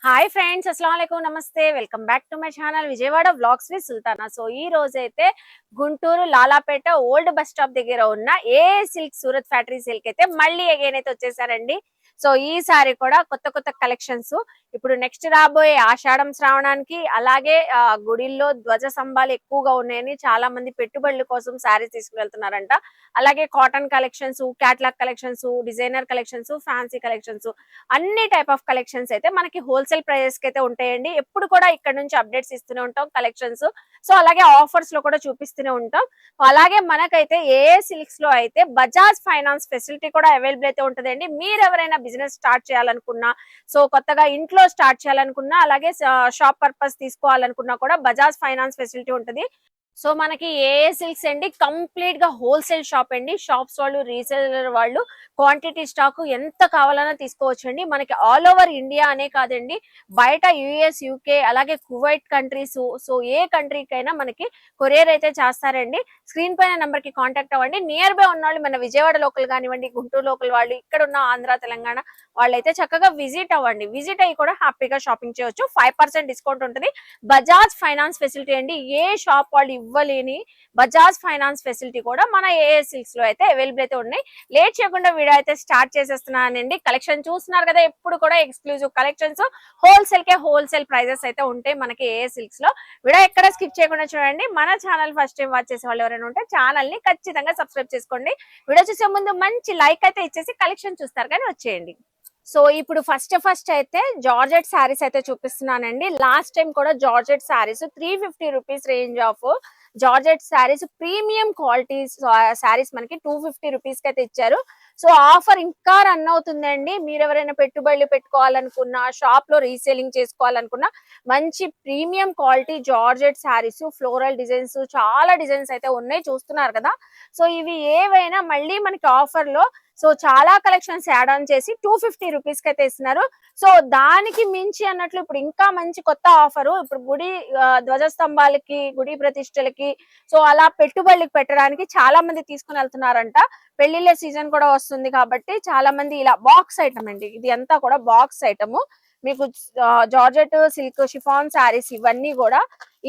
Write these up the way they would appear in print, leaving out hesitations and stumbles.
Hi friends, అస్సలం వాలేకుం, నమస్తే. Welcome back to my channel Vijayawada vlogs with Sultana. So ఈ రోజు అయితే Guntur Lalapet old bus stop దగ్గర ఉన్న ఏ సిల్క్ సూరత్ ఫ్యాక్టరీ సిల్క్ అయితే మళ్ళీ అగైన్ అయితే వచ్చేసారండి. సో ఈసారి కూడా కొత్త కొత్త కలెక్షన్స్ ఇప్పుడు నెక్స్ట్ రాబోయే ఆషాఢం శ్రావణానికి, అలాగే గుడిల్లో ధ్వజ స్తంభాలు ఎక్కువగా ఉన్నాయని చాలా మంది పెట్టుబడుల కోసం శారీస్ తీసుకువెళ్తున్నారంట. అలాగే cotton collections, catalogue collections, designer collections, fancy collections, అన్ని టైప్ ఆఫ్ కలెక్షన్స్ అయితే మనకి హోల్సేల్ ప్రైజెస్ కి అయితే ఉంటాయండి. ఎప్పుడు కూడా ఇక్కడ నుంచి అప్డేట్స్ ఇస్తూనే ఉంటాం కలెక్షన్స్. సో అలాగే ఆఫర్స్ లో కూడా చూపిస్తూనే ఉంటాం. అలాగే మనకైతే ఏ సిల్క్స్ లో అయితే బజాజ్ ఫైనాన్స్ ఫెసిలిటీ కూడా అవైలబుల్ అయితే ఉంటుందండి. మీరు ఎవరైనా బిజినెస్ స్టార్ట్ చేయాలనుకున్నా, సో కొత్తగా ఇంట్లో స్టార్ట్ చేయాలనుకున్నా, అలాగే షాప్ పర్పస్ తీసుకోవాలనుకున్నా కూడా బజాజ్ ఫైనాన్స్ ఫెసిలిటీ ఉంటుంది. సో మనకి ఏ సిల్క్స్ అండి కంప్లీట్ గా హోల్సేల్ షాప్ అండి. షాప్స్ వాళ్ళు, రీసేలర్ వాళ్ళు క్వాంటిటీ స్టాక్ ఎంత కావాలన్నా తీసుకోవచ్చు అండి. మనకి ఆల్ ఓవర్ ఇండియా అనే కాదండి, బయట యుఎస్, యూకే, అలాగే కువైట్ కంట్రీస్, సో ఏ కంట్రీకైనా మనకి కొరియర్ అయితే చేస్తారండి. స్క్రీన్ పైన నెంబర్ కి కాంటాక్ట్ అవ్వండి. నియర్ బై ఉన్న వాళ్ళు, మన విజయవాడ లోకల్ కానివ్వండి, గుంటూరు లోకల్ వాళ్ళు, ఇక్కడ ఉన్న ఆంధ్ర, తెలంగాణ వాళ్ళైతే చక్కగా విజిట్ అవ్వండి. విజిట్ అయ్యి కూడా హ్యాపీగా షాపింగ్ చేయవచ్చు. 5% డిస్కౌంట్ ఉంటుంది. బజాజ్ ఫైనాన్స్ ఫెసిలిటీ అండి. ఏ షాప్ వాళ్ళు ఇవ్వలేని బజాజ్ ఫైనాన్స్ ఫెసిలిటీ కూడా మన ఏఏ సిల్క్స్ లో అయితే అవైలబుల్ అయితే ఉన్నాయి. లేట్ చేయకుండా వీడియో అయితే స్టార్ట్ చేసేస్తున్నానండి. కలెక్షన్ చూస్తున్నారు కదా, ఎప్పుడు కూడా ఎక్స్క్లూజివ్ కలెక్షన్స్, హోల్సేల్ కే హోల్సేల్ ప్రైజెస్ అయితే ఉంటాయి మనకి ఏఏ సిల్క్స్ లో. వీడియో ఎక్కడ స్కిప్ చేయకుండా చూడండి. మన ఛానల్ ఫస్ట్ టైం వాచ్ చేసే వాళ్ళు ఎవరైనా ఉంటే ఛానల్ ని ఖచ్చితంగా సబ్స్క్రైబ్ చేసుకోండి. వీడియో చూసే ముందు మంచి లైక్ అయితే ఇచ్చేసి కలెక్షన్ చూస్తారు కానీ వచ్చేయండి. సో ఇప్పుడు ఫస్ట్ అయితే జార్జెట్ శారీస్ అయితే చూపిస్తున్నానండి. లాస్ట్ టైం కూడా georgette saris 350 rupees range of georgette saris, premium quality saris మనకి 250 రూపీస్ కి అయితే ఇచ్చారు. సో ఆఫర్ ఇంకా రన్ అవుతుందండి. మీరు ఎవరైనా పెట్టుబడులు పెట్టుకోవాలనుకున్నా, షాప్ లో రీసేలింగ్ చేసుకోవాలనుకున్నా, మంచి premium quality georgette saris, floral designs, చాలా డిజైన్స్ అయితే ఉన్నాయి, చూస్తున్నారు కదా. సో ఇవి ఏవైనా మళ్ళీ మనకి ఆఫర్ లో సో చాలా కలెక్షన్స్ యాడ్ ఆన్ చేసి 250 రూపీస్ కి అయితే ఇస్తున్నారు. సో దానికి మించి అన్నట్లు ఇప్పుడు ఇంకా మంచి కొత్త ఆఫర్, ఇప్పుడు గుడి ధ్వజస్తంభాలకి, గుడి ప్రతిష్టలకి, సో అలా పెట్టుబడులకు పెట్టడానికి చాలా మంది తీసుకుని వెళ్తున్నారంట. పెళ్లిళ్ళ సీజన్ కూడా వస్తుంది కాబట్టి చాలా మంది ఇలా బాక్స్ ఐటమ్ అండి, ఇది అంతా కూడా బాక్స్ ఐటమ్. మీకు జార్జెట్, సిల్క్, షిఫాన్ శారీస్ ఇవన్నీ కూడా,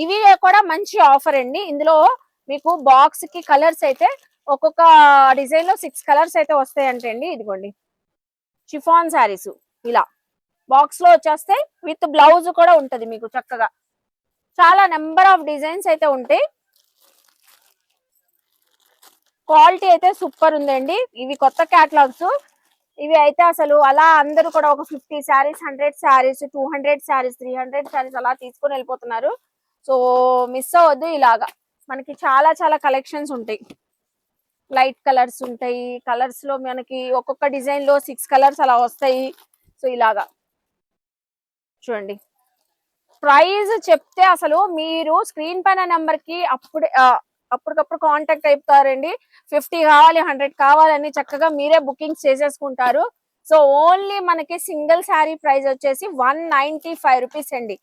ఇవి కూడా మంచి ఆఫర్ అండి. ఇందులో మీకు బాక్స్ కి కలర్స్ అయితే ఒక్కొక్క డిజైన్ లో 6 కలర్స్ అయితే వస్తాయంటే అండి. ఇదిగోండి షిఫాన్ శారీస్ ఇలా బాక్స్ లో వచ్చేస్తాయి, విత్ బ్లౌజ్ కూడా ఉంటది మీకు చక్కగా. చాలా నెంబర్ ఆఫ్ డిజైన్స్ అయితే ఉంటాయి. క్వాలిటీ అయితే సూపర్ ఉందండి. ఇవి కొత్త క్యాటలాగ్స్. ఇవి అయితే అసలు అలా అందరూ కూడా ఒక 50 శారీస్, 100 శారీస్, 200 శారీస్, 300 శారీస్ అలా తీసుకొని వెళ్ళిపోతున్నారు. సో మిస్ అవ్వద్దు. ఇలాగా మనకి చాలా చాలా కలెక్షన్స్ ఉంటాయి. లైట్ కలర్స్ ఉంటాయి. కలర్స్ లో మనకి ఒక్కొక్క డిజైన్ లో 6 కలర్స్ అలా వస్తాయి. సో ఇలాగా చూడండి. ప్రైస్ చెప్తే అసలు మీరు స్క్రీన్ పైన నెంబర్ కి అప్పటికప్పుడు కాంటాక్ట్ అయిపోతారండి. 50 కావాలి, 100 కావాలని చక్కగా మీరే బుకింగ్స్ చేసేసుకుంటారు. సో ఓన్లీ మనకి సింగిల్ శారీ ప్రైస్ వచ్చేసి 195 రూపీస్ అండి.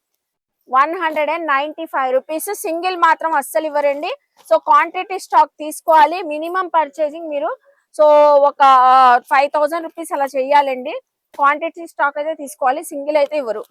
195 రూపీస్. సింగిల్ మాత్రం అస్సలు ఇవ్వరండి. సో క్వాంటిటీ స్టాక్ తీసుకోవాలి. మినిమం పర్చేసింగ్ మీరు సో ఒక 5000 రూపీస్ అలా చెయ్యాలండి. క్వాంటిటీ స్టాక్ అయితే తీసుకోవాలి, సింగిల్ అయితే ఇవ్వరు.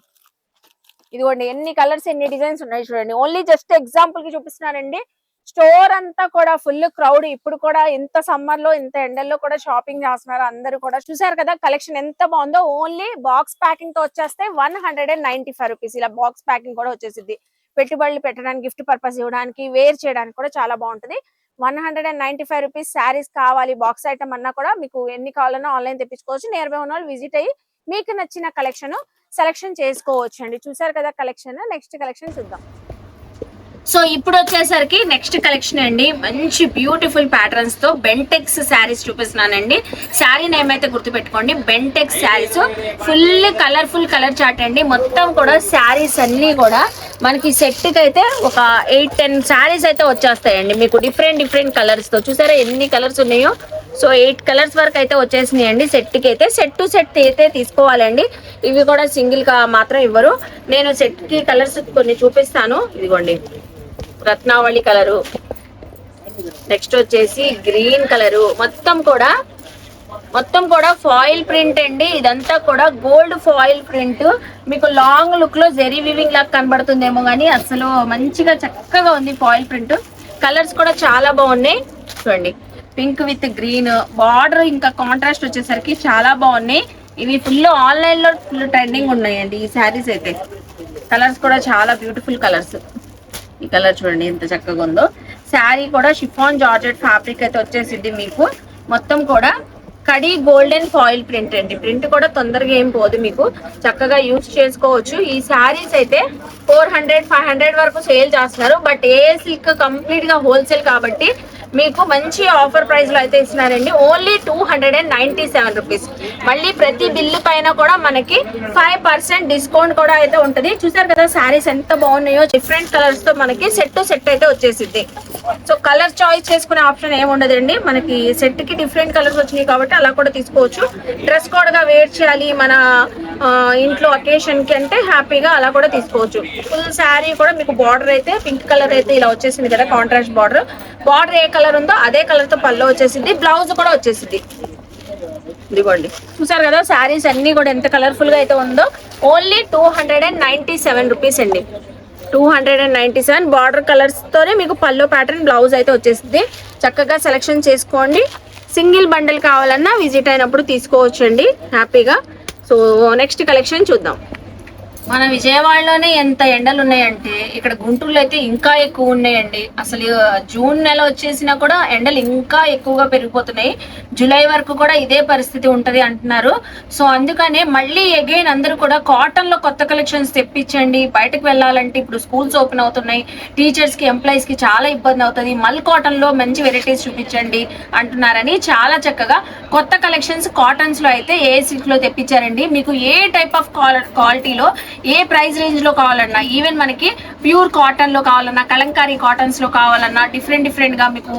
ఇదిగోండి ఎన్ని కలర్స్, ఎన్ని డిజైన్స్ ఉన్నాయి చూడండి. ఓన్లీ జస్ట్ ఎగ్జాంపుల్ కి చూపిస్తున్నానండి. స్టోర్ అంతా కూడా ఫుల్ క్రౌడ్. ఇప్పుడు కూడా ఇంత సమ్మర్ లో, ఇంత ఎండల్లో కూడా షాపింగ్ చేస్తున్నారు అందరూ కూడా. చూసారు కదా కలెక్షన్ ఎంత బాగుందో. ఓన్లీ బాక్స్ ప్యాకింగ్ తో వచ్చేస్తే 195 రూపీస్. ఇలా బాక్స్ ప్యాకింగ్ కూడా వచ్చేసింది. పెట్టుబడులు పెట్టడానికి, గిఫ్ట్ పర్పస్ ఇవ్వడానికి, వేర్ చేయడానికి కూడా చాలా బాగుంటుంది. 195 రూపీస్. శారీస్ కావాలి, బాక్స్ ఐటమ్ అన్నా కూడా మీకు ఎన్ని కావాలన్నా ఆన్లైన్ తెప్పించుకోవచ్చు. నియర్ బై ఉన్న వాళ్ళు విజిట్ అయ్యి మీకు నచ్చిన కలెక్షన్ సెలెక్షన్ చేసుకోవచ్చు అండి. చూసారు కదా కలెక్షన్. నెక్స్ట్ కలెక్షన్ చూద్దాం. సో ఇప్పుడు వచ్చేసరికి నెక్స్ట్ కలెక్షన్ అండి. మంచి బ్యూటిఫుల్ ప్యాటర్న్స్ తో బెంటెక్స్ శారీస్ చూపిస్తున్నానండి. శారీ నేమ్ అయితే గుర్తుపెట్టుకోండి, Bentex saris. Full colourful colour chart అండి. మొత్తం కూడా శారీస్ అన్ని కూడా మనకి సెట్ కి అయితే ఒక 8-10 శారీస్ అయితే వచ్చేస్తాయండి మీకు, డిఫరెంట్ కలర్స్ తో. చూసారా ఎన్ని కలర్స్ ఉన్నాయో. సో 8 కలర్స్ వరకు అయితే వచ్చేసినాయి అండి. సెట్ కి అయితే సెట్ టు సెట్ అయితే తీసుకోవాలండి. ఇవి కూడా సింగిల్ గా మాత్రం ఇవ్వరు. నేను సెట్ కి కలర్స్ కొన్ని చూపిస్తాను. ఇదిగోండి రత్నావళి కలరు, నెక్స్ట్ వచ్చేసి గ్రీన్ కలరు. మొత్తం కూడా మొత్తం కూడా ఫాయిల్ ప్రింట్ అండి. ఇదంతా కూడా గోల్డ్ ఫాయిల్ ప్రింట్. మీకు లాంగ్ లుక్ లో జెరీ వివింగ్ లాగా కనబడుతుందేమో కానీ అసలు మంచిగా చక్కగా ఉంది ఫాయిల్ ప్రింట్. కలర్స్ కూడా చాలా బాగున్నాయి చూడండి. పింక్ విత్ గ్రీన్ బార్డర్, ఇంకా కాంట్రాస్ట్ వచ్చేసరికి చాలా బాగున్నాయి. ఇవి ఫుల్ ఆన్లైన్ లో ఫుల్ ట్రెండింగ్ ఉన్నాయండి ఈ శారీస్ అయితే. కలర్స్ కూడా చాలా బ్యూటిఫుల్ కలర్స్. ఈ కలర్ చూడండి ఎంత చక్కగా ఉందో. శారీ కూడా షిఫాన్ జార్జెట్ ఫ్యాబ్రిక్ అయితే వచ్చేసింది మీకు. మొత్తం కూడా కడి గోల్డెన్ ఫాయిల్ ప్రింట్ అండి. ప్రింట్ కూడా తొందరగా ఏం పోదు, మీకు చక్కగా యూజ్ చేసుకోవచ్చు. ఈ శారీస్ అయితే 400-500 వరకు సేల్ చేస్తున్నారు. బట్ ఏ సిల్క్ కంప్లీట్ గా హోల్సేల్ కాబట్టి మీకు మంచి ఆఫర్ ప్రైస్ లో అయితే ఇస్తున్నారండి. Only 297 rupees. మళ్ళీ ప్రతి బిల్లు పైన కూడా మనకి 5% డిస్కౌంట్ కూడా అయితే ఉంటది. చూసారు కదా శారీస్ ఎంత బాగున్నాయో. డిఫరెంట్ కలర్స్ తో మనకి సెట్ అయితే వచ్చేసింది. సో కలర్ చాయిస్ చేసుకునే ఆప్షన్ ఏమి ఉండదండి. మనకి సెట్ కి డిఫరెంట్ కలర్స్ వచ్చినాయి కాబట్టి అలా కూడా తీసుకోవచ్చు. డ్రెస్ కోడ్ గా వేర్ చేయాలి మన ఇంట్లో అకేషన్ కి అంటే హ్యాపీగా అలా కూడా తీసుకోవచ్చు. ఫుల్ శారీ కూడా మీకు బార్డర్ అయితే పింక్ కలర్ అయితే ఇలా వచ్చేసింది కదా, కాంట్రాస్ట్ బార్డర్. బార్డర్ ఏ కలర్ ఉందో అదే కలర్ తో పళ్ళు వచ్చేసింది. బ్లౌజ్ కూడా వచ్చేసింది. ఇదిగోండి చూసారు కదా శారీస్ అన్ని కూడా ఎంత కలర్ఫుల్ గా అయితే ఉందో. ఓన్లీ 297 రూపీస్ అండి. 297 బార్డర్ కలర్స్ తోనే మీకు పల్లో ప్యాటర్న్ బ్లౌజ్ అయితే వచ్చేసింది. చక్కగా సెలెక్షన్ చేసుకోండి. సింగిల్ బండిల్ కావాలన్నా విజిట్ అయినప్పుడు తీసుకోవచ్చు అండి హ్యాపీగా. సో నెక్స్ట్ కలెక్షన్ చూద్దాం. మన విజయవాడలోనే ఎంత ఎండలు ఉన్నాయంటే ఇక్కడ గుంటూరులో అయితే ఇంకా ఎక్కువ ఉన్నాయండి. అసలు జూన్ నెల వచ్చేసినా కూడా ఎండలు ఇంకా ఎక్కువగా పెరిగిపోతున్నాయి. జూలై వరకు కూడా ఇదే పరిస్థితి ఉంటది అంటున్నారు. సో అందుకనే మళ్ళీ అగైన్ అందరూ కూడా కాటన్ లో కొత్త కలెక్షన్స్ తెప్పించండి. బయటకు వెళ్ళాలంటే ఇప్పుడు స్కూల్స్ ఓపెన్ అవుతున్నాయి, టీచర్స్ కి ఎంప్లాయీస్ కి చాలా ఇబ్బంది అవుతుంది. మల్ కాటన్ లో మంచి వెరైటీస్ చూపించండి అంటున్నారని చాలా చక్కగా కొత్త కలెక్షన్స్ కాటన్స్ లో అయితే ఏ సిల్క్ లో తెప్పించారండి. మీకు ఏ టైప్ ఆఫ్ క్వాలిటీలో ఏ ప్రైస్ రేంజ్ లో కావాలన్నా, ఈవెన్ మనకి ప్యూర్ కాటన్ లో కావాలన్నా, కలంకారీ కాటన్స్ లో కావాలన్నా, డిఫరెంట్ గా మీకు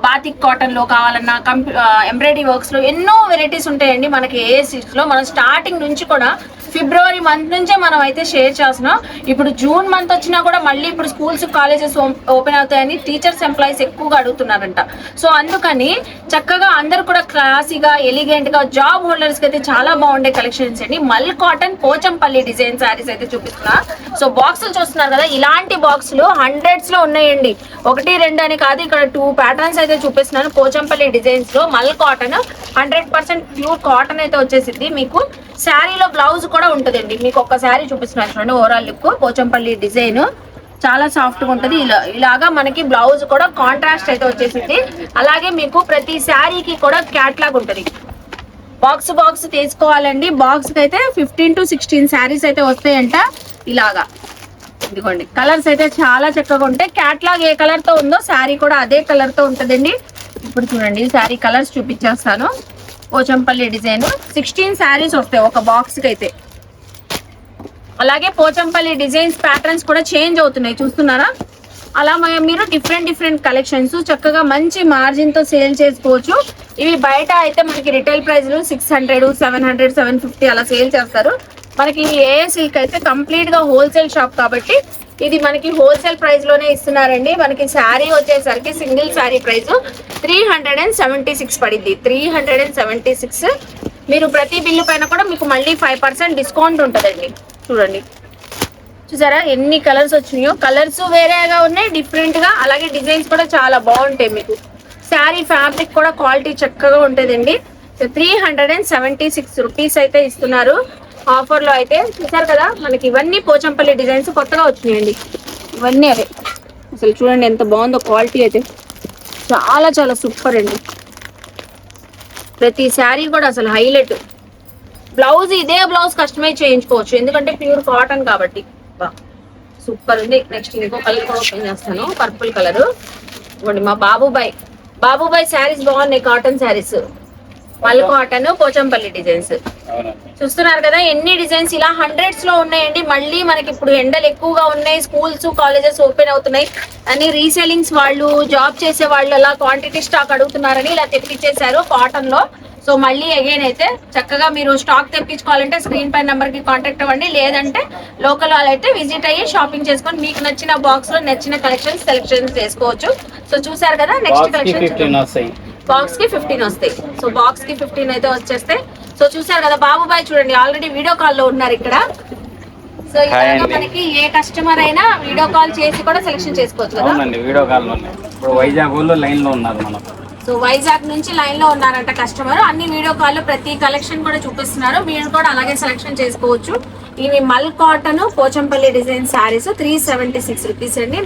బాతిక్ కాటన్ లో కావాలన్నా, ఎంబ్రాయిడరీ వర్క్స్ లో ఎన్నో వెరైటీస్ ఉంటాయండి మనకి ఏ సిల్క్స్ లో. మనం స్టార్టింగ్ నుంచి కూడా ఫిబ్రవరి మంత్ నుంచే మనం అయితే షేర్ చేస్తున్నాం. ఇప్పుడు జూన్ మంత్ వచ్చినా కూడా మళ్ళీ ఇప్పుడు స్కూల్స్ కాలేజెస్ ఓపెన్ అవుతాయని టీచర్స్ ఎంప్లాయీస్ ఎక్కువగా అడుగుతున్నారంట. సో అందుకని చక్కగా అందరు కూడా క్లాసీగా ఎలిగెంట్ గా జాబ్ హోల్డర్స్ కి అయితే చాలా బాగుండే కలెక్షన్స్ అండి. మల్ కాటన్ పోచంపల్లి డిజైన్ శారీస్ అయితే చూపిస్తున్నా. సో బాక్సులు చూస్తున్నారు కదా, ఇలాంటి బాక్సులు హండ్రెడ్స్ లో ఉన్నాయండి. 1-2 అని కాదు, ఇక్కడ 2 ప్యాటర్న్స్ అయితే చూపిస్తున్నాను. పోచంపల్లి డిజైన్స్ లో మల్ కాటన్ 100% ప్యూర్ కాటన్ అయితే వచ్చేసింది. మీకు శారీలో బ్లౌజ్ కూడా ఉంటదండి. మీకు ఒక శారీ చూపిస్తున్నాను చూడండి. ఓవరాల్ లుక్ పోచంపల్లి డిజైన్ చాలా సాఫ్ట్ గా ఉంటది. ఇలాగా మనకి బ్లౌజ్ కూడా కాంట్రాస్ట్ అయితే వచ్చేసింది. అలాగే మీకు ప్రతి శారీకి కూడా క్యాట్లాగ్ ఉంటది. బాక్స్ తీసుకోవాలండి. బాక్స్ కి అయితే 15-16 శారీస్ అయితే వస్తాయంట. ఇలాగా ఇదిగోండి కలర్స్ అయితే చాలా చక్కగా ఉంటాయి. క్యాట్లాగ్ ఏ కలర్ తో ఉందో శారీ కూడా అదే కలర్ తో ఉంటదండి. ఇప్పుడు చూడండి శారీ కలర్స్ చూపించేస్తాను. పోచంపల్లి డిజైన్ 16 శారీస్ వస్తాయి ఒక బాక్స్ కి అయితే. అలాగే పోచంపల్లి డిజైన్స్ ప్యాటర్న్స్ కూడా చేంజ్ అవుతున్నాయి చూస్తున్నారా. అలా మీరు డిఫరెంట్ కలెక్షన్స్ చక్కగా మంచి మార్జిన్ తో సేల్ చేసుకోవచ్చు. ఇవి బయట అయితే మనకి రిటైల్ ప్రైస్ 600, 700, 750 అలా సేల్ చేస్తారు. మనకి ఏ సిల్క్ అయితే కంప్లీట్ గా హోల్సేల్ షాప్ కాబట్టి ఇది మనకి హోల్సేల్ ప్రైస్ లోనే ఇస్తున్నారండి. మనకి శారీ వచ్చేసరికి సింగిల్ శారీ ప్రైస్ 376 పడింది. 376. మీరు ప్రతి బిల్లు పైన కూడా మీకు మళ్ళీ 5% డిస్కౌంట్ ఉంటుందండి. చూడండి చూసారా ఎన్ని కలర్స్ వచ్చినాయో. కలర్స్ వేరేగా ఉన్నాయి డిఫరెంట్ గా. అలాగే డిజైన్స్ కూడా చాలా బాగుంటాయి. మీకు శారీ ఫ్యాబ్రిక్ కూడా క్వాలిటీ చక్కగా ఉంటుందండి. 376 రూపీస్ అయితే ఇస్తున్నారు ఆఫర్ లో అయితే. చూసారు కదా మనకి ఇవన్నీ పోచంపల్లి డిజైన్స్ కొత్తగా వచ్చినాయండి. ఇవన్నీ అవే. అసలు చూడండి ఎంత బాగుందో క్వాలిటీ అయితే. చాలా సూపర్ అండి. ప్రతి శారీ కూడా అసలు హైలైట్. బ్లౌజ్ ఇదే బ్లౌజ్ కస్టమైజ్ చేయించుకోవచ్చు ఎందుకంటే ప్యూర్ కాటన్ కాబట్టి. సూపర్ ఉంది. నెక్స్ట్ ఇంకో కలర్ కూడా ఓపెన్ చేస్తాను. Purple colour. ఇవ్వండి మా బాబుబాయ్ శారీస్ బాగున్నాయి. కాటన్ శారీస్ మల్ కాటన్ పోచంపల్లి డిజైన్స్ చూస్తున్నారు కదా. ఎన్ని డిజైన్స్ ఇలా హండ్రెడ్స్ లో ఉన్నాయండి. మళ్ళీ మనకి ఇప్పుడు ఎండలు ఎక్కువగా ఉన్నాయి, స్కూల్స్ కాలేజెస్ ఓపెన్ అవుతున్నాయి అని రీసేలింగ్స్ వాళ్ళు, జాబ్ చేసే వాళ్ళు అలా క్వాంటిటీ స్టాక్ అడుగుతున్నారని ఇలా తెప్పించేశారు కాటన్ లో. సో మళ్ళీ అగైన్ అయితే చక్కగా మీరు స్టాక్ తెప్పించుకోవాలంటే స్క్రీన్ పై నెంబర్ కి కాంటాక్ట్ అవ్వండి. లేదంటే లోకల్ వాళ్ళైతే విజిట్ అయ్యి షాపింగ్ చేసుకొని మీకు నచ్చిన బాక్స్ లో నచ్చిన కలెక్షన్స్ సెలెక్షన్ చేసుకోవచ్చు. సో చూసారు కదా నెక్స్ట్ కలెక్షన్ బాక్స్ కి 15 వస్తాయి. సో బాక్స్ కి 15 అయితే వచ్చేస్తాయి. సో చూసారు కదా బాబుబాయ్ చూడండి ఆల్రెడీ వీడియో కాల్ లో ఉన్నారు ఇక్కడ. సో ఇలాగా మనకి ఏ కస్టమర్ అయినా వీడియో కాల్ చేసి కూడా సెలెక్షన్ చేసుకోవచ్చు కదా. అవునండి వీడియో కాల్ లో ఇప్పుడు వైజాగ్ లో లైన్ లో ఉన్నారు మనం. సో వైజాగ్ నుంచి లైన్ లో ఉన్నారంట కస్టమర్. అన్ని వీడియో కాల్ లో ప్రతి కలెక్షన్ కూడా చూపిస్తున్నారు. మీరు కూడా అలాగే సెలెక్షన్ చేసుకోవచ్చు. ఇవి mul cotton Pochampally design saris 376 rupees అండి.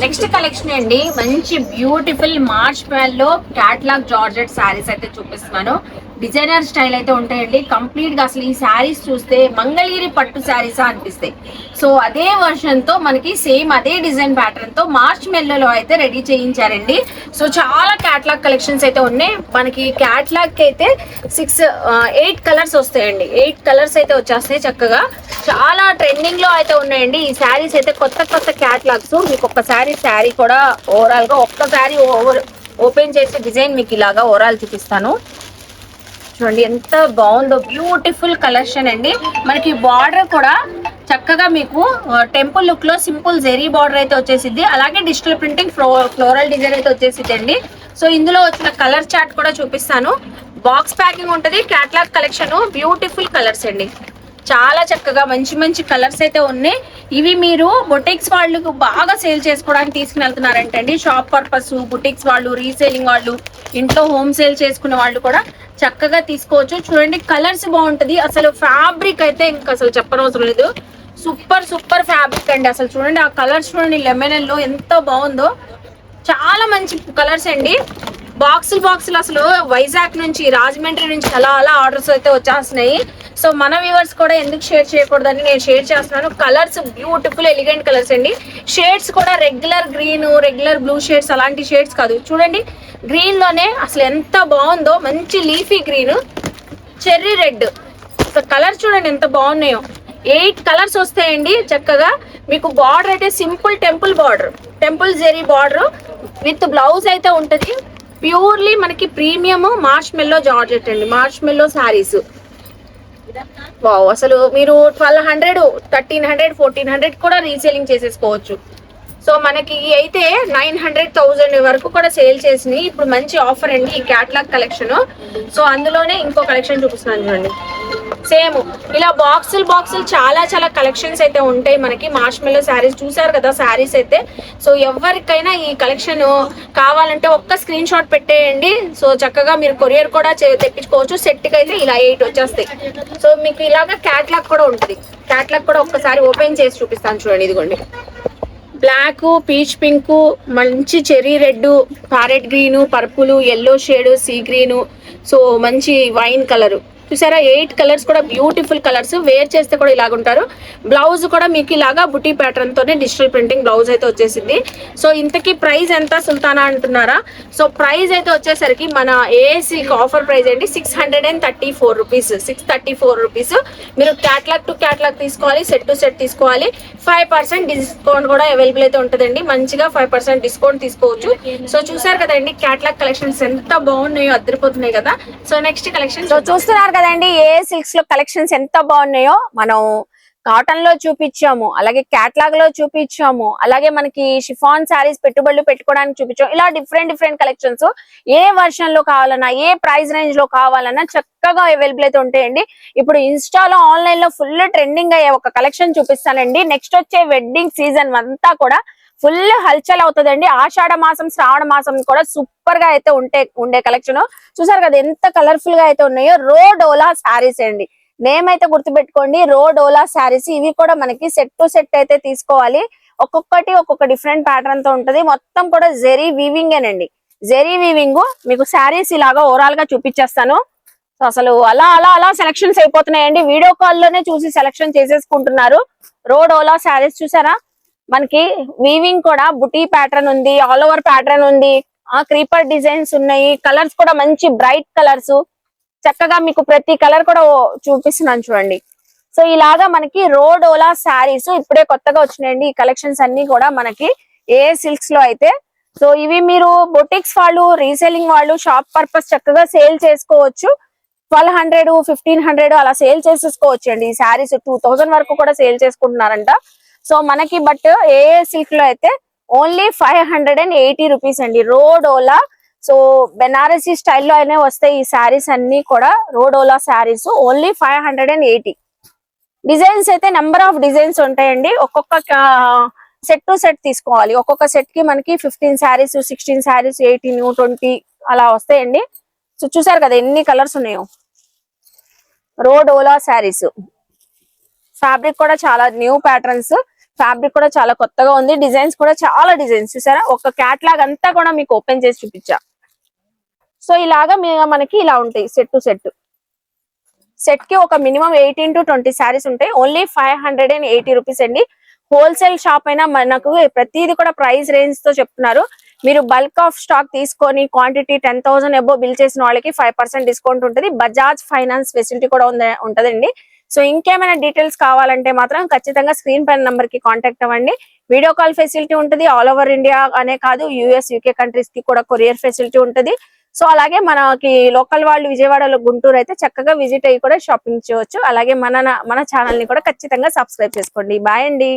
నెక్స్ట్ కలెక్షన్ అండి మంచి బ్యూటిఫుల్ మార్చ్ లో క్యాట్లాగ్ జార్జెట్ శారీస్ అయితే చూపిస్తున్నాను. డిజైనర్ స్టైల్ అయితే ఉంటాయండి. కంప్లీట్ గా అసలు ఈ శారీస్ చూస్తే మంగళగిరి పట్టు శారీస్ అనిపిస్తాయి. సో అదే వర్షన్ తో మనకి సేమ్ అదే డిజైన్ ప్యాటర్న్ తో మార్చ్ మెల్లలో అయితే రెడీ చేయించారండి. సో చాలా క్యాట్లాగ్ కలెక్షన్స్ అయితే ఉన్నాయి. మనకి క్యాట్లాగ్ కి అయితే 8 కలర్స్ వస్తాయండి. 8 కలర్స్ అయితే వచ్చేస్తాయి చక్కగా. చాలా ట్రెండింగ్ లో అయితే ఉన్నాయండి ఈ శారీస్ అయితే. కొత్త క్యాట్లాగ్స్ మీకు ఒక్కసారి శారీ కూడా ఓవరాల్ గా ఒక్కసారి ఓపెన్ చేసే డిజైన్ మీకు ఇలాగా ఓవరాల్ చూపిస్తాను. చూడండి ఎంత బాగుందో, బ్యూటిఫుల్ కలెక్షన్ అండి. మనకి బార్డర్ కూడా చక్కగా మీకు టెంపుల్ లుక్ లో సింపుల్ జెరీ బార్డర్ అయితే వచ్చేసింది. అలాగే డిజిటల్ ప్రింటింగ్ ఫ్లోరల్ డిజైన్ అయితే వచ్చేసింది అండి. సో ఇందులో వచ్చిన కలర్ చార్ట్ కూడా చూపిస్తాను. బాక్స్ ప్యాకింగ్ ఉంటుంది. క్యాట్లాగ్ కలెక్షన్ బ్యూటిఫుల్ కలర్స్ అండి. చాలా చక్కగా మంచి కలర్స్ అయితే ఉన్నాయి. ఇవి మీరు బొటిక్స్ వాళ్ళకు బాగా సేల్ చేసుకోవడానికి తీసుకుని వెళ్తున్నారంటే అండి. షాప్ పర్పస్, బొటిక్స్ వాళ్ళు, రీసేలింగ్ వాళ్ళు, ఇంట్లో హోమ్ సేల్ చేసుకునే వాళ్ళు కూడా చక్కగా తీసుకోవచ్చు. చూడండి కలర్స్ బాగుంటది. అసలు ఫ్యాబ్రిక్ అయితే ఇంకా అసలు చెప్పనవసరం లేదు. సూపర్ ఫ్యాబ్రిక్ అండి. అసలు చూడండి ఆ కలర్స్ చూడండి, లెమన్ ఎల్లో ఎంత బాగుందో. చాలా మంచి కలర్స్ అండి. బాక్సులు అసలు వైజాగ్ నుంచి, రాజమండ్రి నుంచి అలా ఆర్డర్స్ అయితే వచ్చేస్తున్నాయి. సో మన వ్యూవర్స్ కూడా ఎందుకు షేర్ చేయకూడదని నేను షేర్ చేస్తున్నాను. కలర్స్ బ్యూటిఫుల్ ఎలిగెంట్ కలర్స్ అండి. షేడ్స్ కూడా regular green, regular blue shades అలాంటి షేడ్స్ కాదు. చూడండి గ్రీన్ లోనే అసలు ఎంత బాగుందో. మంచి leafy green, cherry red, colour చూడండి ఎంత బాగున్నాయో. 8 కలర్స్ వస్తాయండి చక్కగా. మీకు బార్డర్ అయితే simple temple zari border with blouse అయితే ఉంటది. ప్యూర్లీ మనకి ప్రీమియం మార్చ్ మెల్లో జార్జెట్ అండి. Marshmallow saris wow. అసలు మీరు 1200, 1300, 1400 కూడా రీసేలింగ్ చేసేసుకోవచ్చు. సో మనకి అయితే 900,000 వరకు కూడా సేల్ చేసినాయి. ఇప్పుడు మంచి ఆఫర్ అండి ఈ క్యాట్లాగ్ కలెక్షన్. సో అందులోనే ఇంకో కలెక్షన్ చూపిస్తున్నాను చూడండి. సేమ్ ఇలా బాక్సులు చాలా కలెక్షన్స్ అయితే ఉంటాయి మనకి మార్చ్ మెల్లో శారీస్. చూసారు కదా శారీస్ అయితే. సో ఎవరికైనా ఈ కలెక్షన్ కావాలంటే ఒక్క స్క్రీన్ షాట్ పెట్టేయండి. సో చక్కగా మీరు కొరియర్ కూడా తెప్పించుకోవచ్చు. సెట్ కి అయితే ఇలా 8 వచ్చేస్తాయి. సో మీకు ఇలాగా క్యాట్లాగ్ కూడా ఉంటుంది. క్యాట్లాగ్ కూడా ఒక్కసారి ఓపెన్ చేసి చూపిస్తాను చూడండి. ఇదిగోండి బ్లాక్, పీచ్ పింక్, మంచి cherry red, parrot green, purple, yellow shade, sea green, so మంచి వైన్ కలర్. చూసారా 8 కలర్స్ కూడా బ్యూటిఫుల్ కలర్స్. వేర్ చేస్తే కూడా ఇలాగుంటారు. బ్లౌజ్ కూడా మీకు ఇలాగా బుటీ ప్యాటర్న్ తోనే డిజిటల్ ప్రింటింగ్ బ్లౌజ్ అయితే వచ్చేసింది. సో ఇంతకీ ప్రైస్ ఎంత సుల్తానా అంటున్నారా? సో ప్రైస్ అయితే వచ్చేసరికి మన ఏఎస్సీ ఆఫర్ ప్రైస్ అండి 634 రూపీస్. 634 రూపీస్. మీరు క్యాట్లాగ్ టు క్యాట్లాగ్ తీసుకోవాలి, సెట్ టు సెట్ తీసుకోవాలి. 5% డిస్కౌంట్ కూడా అవైలబుల్ అయితే ఉంటుందండి. మంచిగా 5% డిస్కౌంట్ తీసుకోవచ్చు. సో చూసారు కదండి క్యాట్లాగ్ కలెక్షన్స్ ఎంత బాగున్నాయో, అద్దరిపోతున్నాయి కదా. సో నెక్స్ట్ కలెక్షన్ చూస్తున్నారు కదండి. ఏ సిల్క్స్ లో కలెక్షన్స్ ఎంత బాగున్నాయో. మనం కాటన్ లో చూపించాము, అలాగే క్యాట్లాగ్ లో చూపించాము, అలాగే మనకి షిఫాన్ శారీస్ పెట్టుబడులు పెట్టుకోవడానికి చూపించాము. ఇలా డిఫరెంట్ కలెక్షన్స్ ఏ వర్షన్ లో కావాలన్నా, ఏ ప్రైస్ రేంజ్ లో కావాలన్నా చక్కగా అవైలబుల్ అయితే ఉంటాయండి. ఇప్పుడు ఇన్స్టాలో, ఆన్లైన్ లో ఫుల్ ట్రెండింగ్ అయ్యే ఒక కలెక్షన్ చూపిస్తానండి. నెక్స్ట్ వచ్చే వెడ్డింగ్ సీజన్ అంతా కూడా ఫుల్ హల్చల్ అవుతుందండి. ఆషాఢ మాసం, శ్రావణ మాసం కూడా సూపర్ గా అయితే ఉండే కలెక్షన్. చూసారు కదా ఎంత కలర్ఫుల్ గా అయితే ఉన్నాయో. రోడోలా శారీస్ అండి. నేమ్ అయితే గుర్తుపెట్టుకోండి, రోడోలా శారీస్. ఇవి కూడా మనకి సెట్ టు సెట్ అయితే తీసుకోవాలి. ఒక్కొక్కటి ఒక్కొక్క డిఫరెంట్ ప్యాటర్న్ తో ఉంటది. మొత్తం కూడా జెరీ వీవింగ్ ఏనండి. జెరీ వీవింగ్ మీకు శారీస్ ఇలాగా ఓవరాల్ గా చూపించేస్తాను. సో అసలు అలా సెలక్షన్స్ అయిపోతున్నాయండి. వీడియో కాల్ లోనే చూసి సెలక్షన్ చేసేసుకుంటున్నారు. రోడోలా శారీస్ చూసారా. మనకి వీవింగ్ కూడా బుటీ ప్యాటర్న్ ఉంది, ఆల్ ఓవర్ ప్యాటర్న్ ఉంది, క్రీపర్ డిజైన్స్ ఉన్నాయి. కలర్స్ కూడా మంచి బ్రైట్ కలర్స్. చక్కగా మీకు ప్రతి కలర్ కూడా చూపిస్తున్నాను చూడండి. సో ఇలాగా మనకి రోడోలా శారీస్ ఇప్పుడే కొత్తగా వచ్చినాయండి. ఈ కలెక్షన్స్ అన్ని కూడా మనకి ఏ సిల్క్స్ లో అయితే. సో ఇవి మీరు బొటిక్స్ వాళ్ళు, రీసేలింగ్ వాళ్ళు షాప్ పర్పస్ చక్కగా సేల్ చేసుకోవచ్చు. 1200, 1500 అలా సేల్ చేసేసుకోవచ్చు అండి. ఈ శారీస్ 2000 వరకు కూడా సేల్ చేసుకుంటున్నారంట. సో మనకి బట్ ఏ సిల్క్ లో అయితే ఓన్లీ 580 రూపీస్ అండి. రోడోలా సో బెనారసీ స్టైల్లో అయినా వస్తాయి ఈ శారీస్ అన్ని కూడా. రోడోలా శారీస్ ఓన్లీ 580. డిజైన్స్ అయితే నెంబర్ ఆఫ్ డిజైన్స్ ఉంటాయండి. ఒక్కొక్క సెట్ టు సెట్ తీసుకోవాలి. ఒక్కొక్క సెట్ కి మనకి 15 శారీస్, 16 శారీస్, 18, 20 అలా వస్తాయండి. సో చూసారు కదా ఎన్ని కలర్స్ ఉన్నాయో. రోడోలా శారీస్. ఫ్యాబ్రిక్ కూడా చాలా న్యూ ప్యాటర్న్స్. ఫ్యాబ్రిక్ కూడా చాలా కొత్తగా ఉంది. డిజైన్స్ కూడా చాలా డిజైన్స్ చూసారా. ఒక క్యాట్లాగ్ అంతా కూడా మీకు ఓపెన్ చేసి చూపించా. సో ఇలాగా మనకి ఇలా ఉంటాయి సెట్ టు సెట్. సెట్ కి ఒక మినిమం 18 to 20 శారీస్ ఉంటాయి. ఓన్లీ 580 రూపీస్ అండి. హోల్సేల్ షాప్ అయినా మనకు ప్రతిది కూడా ప్రైస్ రేంజ్ తో చెప్తున్నారు. మీరు బల్క్ ఆఫ్ స్టాక్ తీసుకొని క్వాంటిటీ 10,000 అబోవ్ బిల్ చేసిన వాళ్ళకి 5% డిస్కౌంట్ ఉంటుంది. బజాజ్ ఫైనాన్స్ ఫెసిలిటీ కూడా ఉంటదండి. సో ఇంకేమైనా డీటెయిల్స్ కావాలంటే మాత్రం ఖచ్చితంగా స్క్రీన్ పైన నంబర్ కి కాంటాక్ట్ అవ్వండి. వీడియో కాల్ ఫెసిలిటీ ఉంటుంది. ఆల్ ఓవర్ ఇండియా అనే కాదు, యూఎస్, యూకే కంట్రీస్ కి కూడా కొరియర్ ఫెసిలిటీ ఉంటుంది. సో అలాగే మనకి లోకల్ వాళ్ళు విజయవాడలో, గుంటూరు అయితే చక్కగా విజిట్ అయ్యి కూడా షాపింగ్ చేయవచ్చు. అలాగే మన ఛానల్ ని కూడా ఖచ్చితంగా సబ్స్క్రైబ్ చేసుకోండి. బాయ్ అండి.